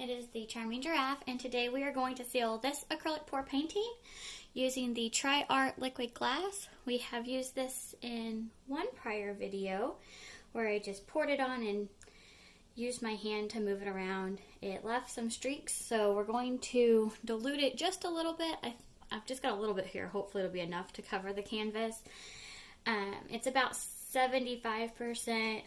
it is the Charming Giraffe, and today we are going to seal this acrylic pour painting using the TriArt Liquid Glass. We have used this in one prior video where I just poured it on and used my hand to move it around. It left some streaks, so we're going to dilute it just a little bit. I've just got a little bit here. Hopefully it'll be enough to cover the canvas. It's about 75%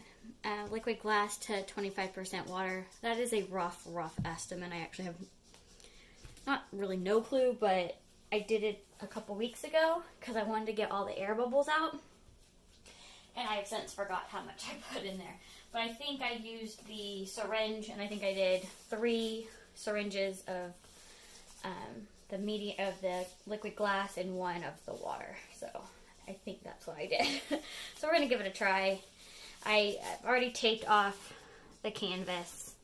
liquid glass to 25% water. That is a rough estimate. I actually have not really no clue, but I did it a couple weeks ago because I wanted to get all the air bubbles out. And I have since forgot how much I put in there. But I think I used the syringe, and I think I did 3 syringes of the liquid glass and 1 of the water. So I think that's what I did. So we're going to give it a try. I've already taped off the canvas.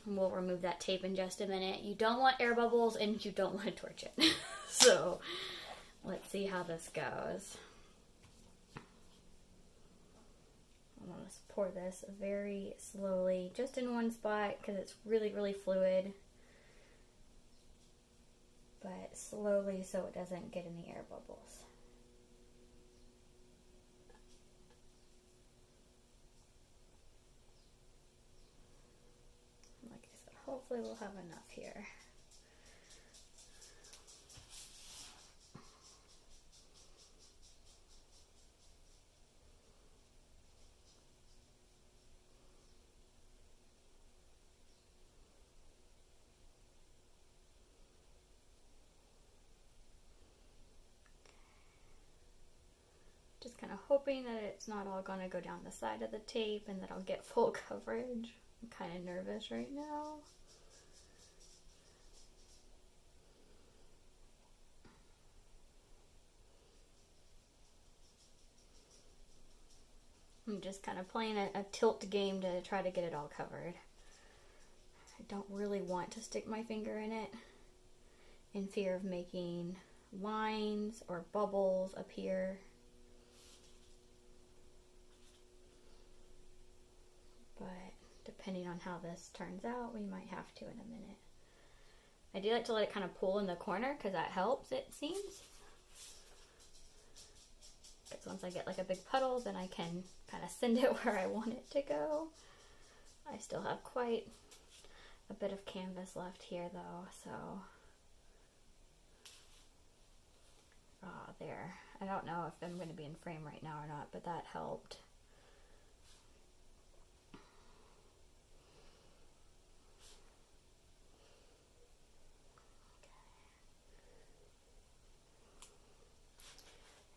We'll remove that tape in just a minute. You don't want air bubbles and you don't want to torch it. So let's see how this goes. I want to pour this very slowly, just in one spot because it's really fluid. But slowly so it doesn't get any air bubbles. Like I said, hopefully we'll have enough here. Just kind of hoping that it's not all going to go down the side of the tape and that I'll get full coverage. I'm kind of nervous right now. I'm just kind of playing a tilt game to try to get it all covered. I don't really want to stick my finger in it in fear of making lines or bubbles appear. But depending on how this turns out, we might have to in a minute. I do like to let it kind of pull in the corner because that helps, it seems. Because once I get like a big puddle, then I can kind of send it where I want it to go. I still have quite a bit of canvas left here though, so. There. I don't know if I'm going to be in frame right now or not, but that helped.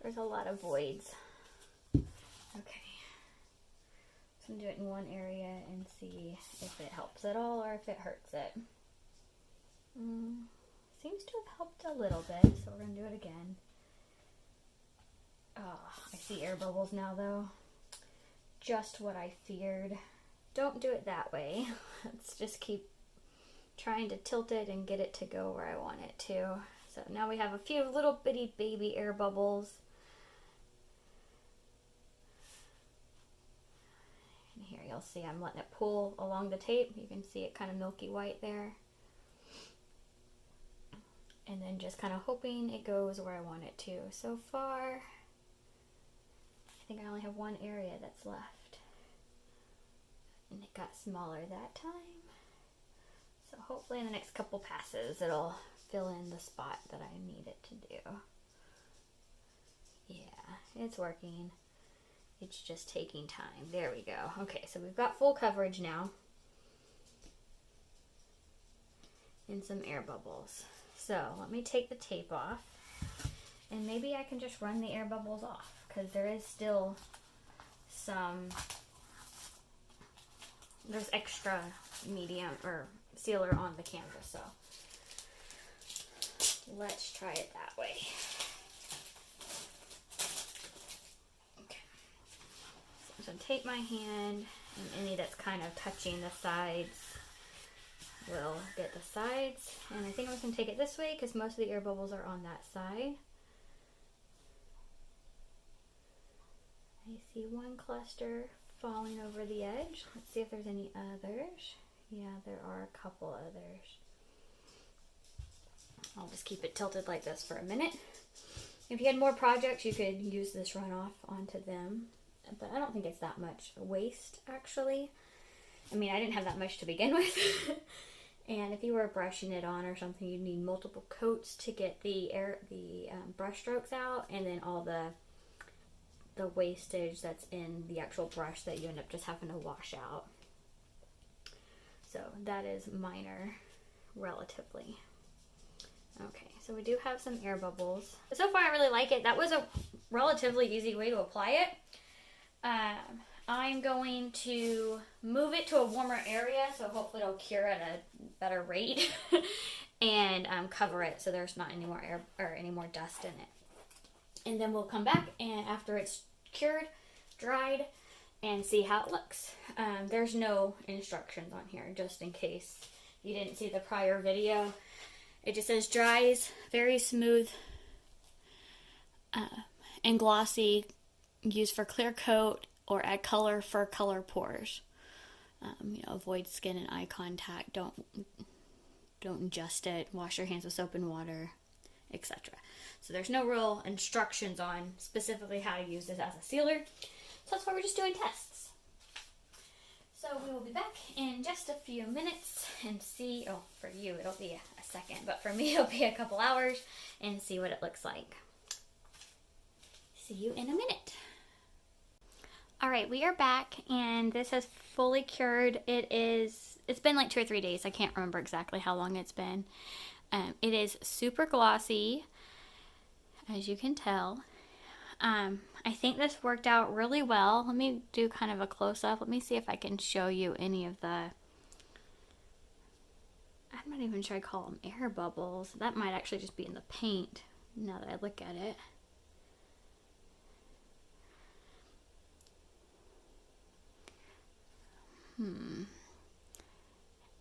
There's a lot of voids. Okay. So I'm going to do it in one area and see if it helps at all or if it hurts it. Seems to have helped a little bit, so we're going to do it again. Oh, I see air bubbles now though. Just what I feared. Don't do it that way. Let's just keep trying to tilt it and get it to go where I want it to. So now we have a few little bitty baby air bubbles. And here you'll see I'm letting it pull along the tape. You can see it kind of milky white there. And then just kind of hoping it goes where I want it to. So far, I think I only have one area that's left. And it got smaller that time. So hopefully in the next couple passes it'll fill in the spot that I need it to do. Yeah, it's working. It's just taking time. There we go. Okay, so we've got full coverage now. And some air bubbles. So let me take the tape off. And maybe I can just run the air bubbles off because there is still some, there's extra medium or sealer on the canvas, so let's try it that way. Okay. So I'm going to tape my hand, and any that's kind of touching the sides will get the sides. And I think I'm going to take it this way because most of the air bubbles are on that side. I see one cluster falling over the edge. Let's see if there's any others. Yeah, there are a couple others. I'll just keep it tilted like this for a minute. If you had more projects, you could use this runoff onto them. But I don't think it's that much waste, actually. I mean, I didn't have that much to begin with. And if you were brushing it on or something, you'd need multiple coats to get the brush strokes out, and then all the wastage that's in the actual brush that you end up just having to wash out. So that is minor, relatively. Okay, so we do have some air bubbles. So far I really like it. That was a relatively easy way to apply it. I'm going to move it to a warmer area, so hopefully it'll cure at a better rate, and cover it so there's not any more air or any more dust in it. And then we'll come back and after it's cured, dried, and see how it looks. There's no instructions on here, just in case you didn't see the prior video. It just says dries, very smooth and glossy, used for clear coat or add color for color pours. Avoid skin and eye contact. Don't ingest it. Wash your hands with soap and water, etc. So there's no real instructions on specifically how to use this as a sealer. So that's why we're just doing tests. So we will be back in just a few minutes and see, oh, for you it'll be a second, but for me it'll be a couple hours, and see what it looks like. See you in a minute. Alright, we are back, and this has fully cured. It's been like 2 or 3 days. I can't remember exactly how long it's been. It is super glossy, as you can tell. I think this worked out really well. Let me do kind of a close-up. Let me see if I can show you any of the... I'm not even sure I call them air bubbles. That might actually just be in the paint, now that I look at it.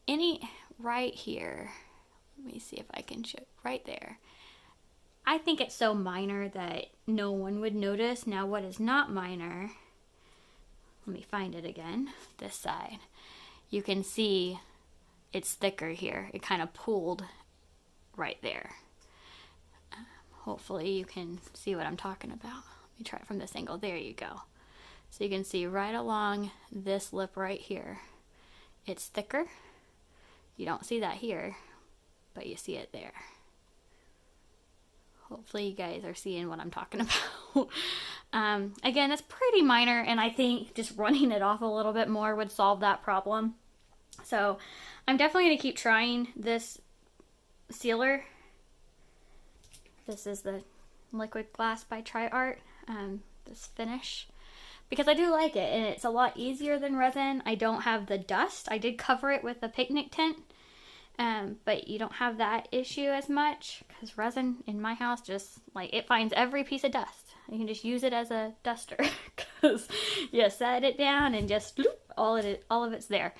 Any right here, let me see if I can show right there. I think it's so minor that no one would notice. Now what is not minor, let me find it again, this side. You can see it's thicker here. It kind of pooled right there. Hopefully you can see what I'm talking about. Let me try it from this angle. There you go. So you can see right along this lip right here, it's thicker. You don't see that here, but you see it there. Hopefully you guys are seeing what I'm talking about. Again, it's pretty minor, and I think just running it off a little bit more would solve that problem. So I'm definitely going to keep trying this sealer. This is the Liquid Glass by TriArt, this finish, because I do like it, and it's a lot easier than resin. I don't have the dust. I did cover it with a picnic tent, but you don't have that issue as much, because resin in my house just, like, it finds every piece of dust. You can just use it as a duster, because you set it down and just bloop, all of it's there.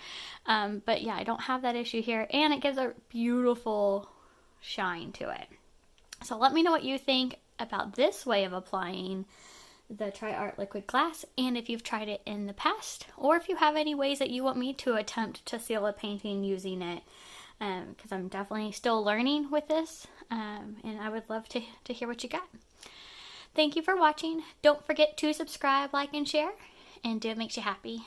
But yeah, I don't have that issue here, and it gives a beautiful shine to it. So let me know what you think about this way of applying the TriArt Liquid Glass, and if you've tried it in the past, or if you have any ways that you want me to attempt to seal a painting using it, because I'm definitely still learning with this, and I would love to hear what you got. Thank you for watching. Don't forget to subscribe, like, and share, and do what makes you happy.